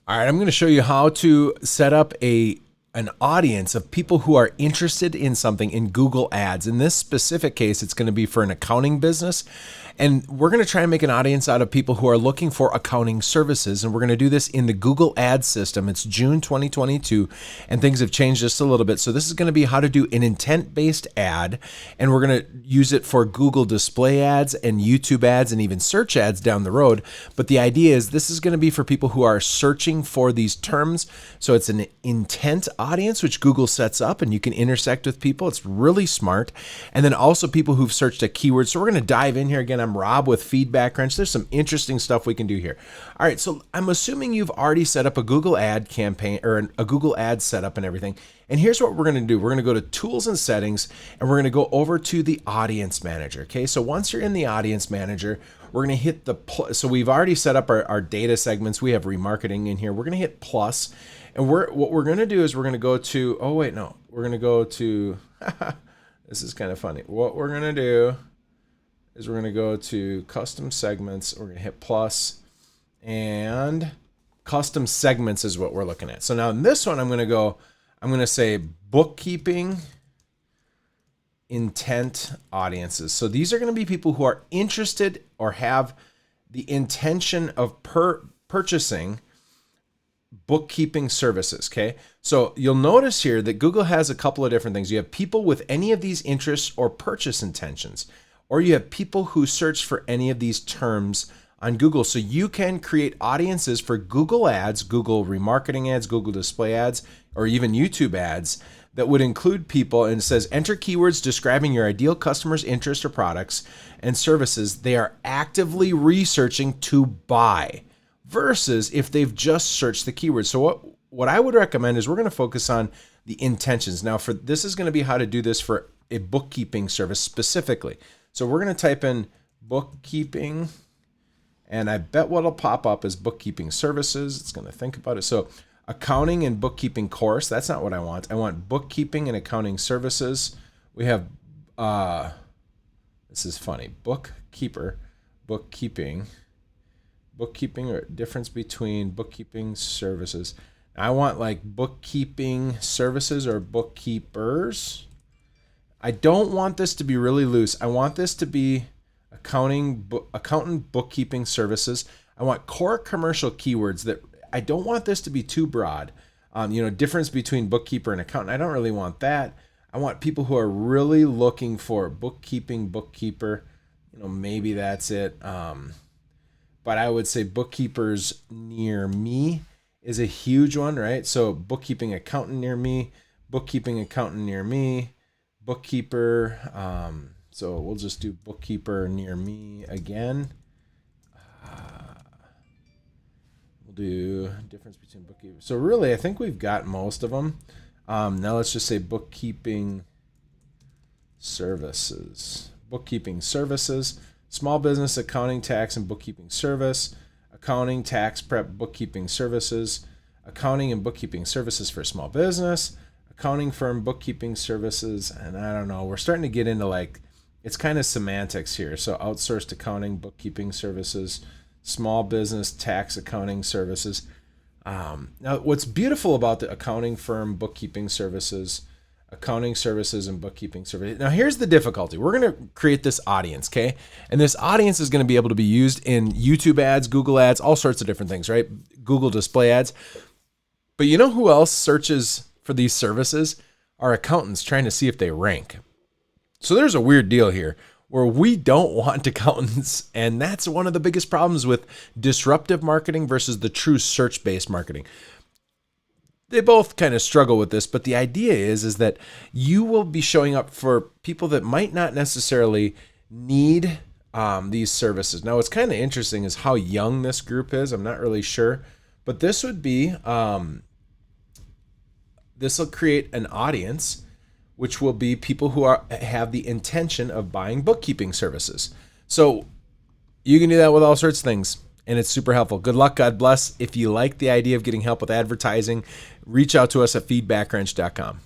All right, I'm going to show you how to set up an audience of people who are interested in something in Google Ads. In this specific case, it's going to be for an accounting business. And we're going to try and make an audience out of people who are looking for accounting services. And we're going to do this in the Google Ads system. It's June 2022, and things have changed just a little bit. So this is going to be how to do an intent-based ad. And we're going to use it for Google display ads and YouTube ads and even search ads down the road. But the idea is this is going to be for people who are searching for these terms. So it's an intent audience, which Google sets up, and you can intersect with people. It's really smart. And then also people who've searched a keyword. So we're going to dive in here again. I'm Rob with Feedback Wrench. There's some interesting stuff we can do here. All right, so I'm assuming you've already set up a Google ad campaign or a Google ad setup and everything. And here's what we're going to do. We're going to go to Tools and Settings, and we're going to go over to the Audience Manager. Okay, so once you're in the Audience Manager, we're going to hit the plus. So we've already set up our data segments. We have remarketing in here. We're going to hit plus, and what we're going to do is we're going to go to. Oh wait, no, we're going to go to. This is kind of funny. What we're going to do is we're going to go to custom segments. We're going to hit plus, and custom segments is what we're looking at. So now in this one, I'm going to say bookkeeping intent audiences. So these are going to be people who are interested or have the intention of purchasing bookkeeping services. Okay. So you'll notice here that Google has a couple of different things. You have people with any of these interests or purchase intentions, or you have people who search for any of these terms on Google. So you can create audiences for Google ads, Google remarketing ads, Google display ads, or even YouTube ads that would include people, and it says enter keywords describing your ideal customer's interests or products and services they are actively researching to buy, versus if they've just searched the keywords. So what I would recommend is we're going to focus on the intentions. Now for this is going to be how to do this for a bookkeeping service specifically. So we're going to type in bookkeeping, and I bet what'll pop up is bookkeeping services. It's going to think about it. So accounting and bookkeeping course, that's not what I want. I want bookkeeping and accounting services. We have, this is funny, bookkeeping, or difference between bookkeeping services. I want like bookkeeping services or bookkeepers. I don't want this to be really loose. I want this to be accountant bookkeeping services. I want core commercial keywords that I don't want this to be too broad. Difference between bookkeeper and accountant. I don't really want that. I want people who are really looking for bookkeeping, bookkeeper. Maybe that's it. But I would say bookkeepers near me is a huge one, right? So bookkeeping accountant near me, bookkeeping accountant near me, bookkeeper. So we'll just do bookkeeper near me again. We'll do difference between bookkeeper. So really, I think we've got most of them. Now let's just say bookkeeping services. Bookkeeping services, small business accounting, tax, and bookkeeping service, accounting, tax prep, bookkeeping services, accounting and bookkeeping services for small business, accounting firm, bookkeeping services, and I don't know. We're starting to get into it's kind of semantics here. So outsourced accounting, bookkeeping services, small business, tax accounting services. Now, what's beautiful about the accounting firm, bookkeeping services, accounting services, and bookkeeping services. Now, here's the difficulty. We're going to create this audience, okay? And this audience is going to be able to be used in YouTube ads, Google ads, all sorts of different things, right? Google display ads. But you know who else searches for these services? Our accountants trying to see if they rank. So there's a weird deal here where we don't want accountants, and that's one of the biggest problems with disruptive marketing versus the true search-based marketing. They both kind of struggle with this, but the idea is that you will be showing up for people that might not necessarily need these services. Now, what's kind of interesting is how young this group is. I'm not really sure, but this would be, this will create an audience which will be people who have the intention of buying bookkeeping services. So you can do that with all sorts of things, and it's super helpful. Good luck. God bless. If you like the idea of getting help with advertising, reach out to us at feedbackwrench.com.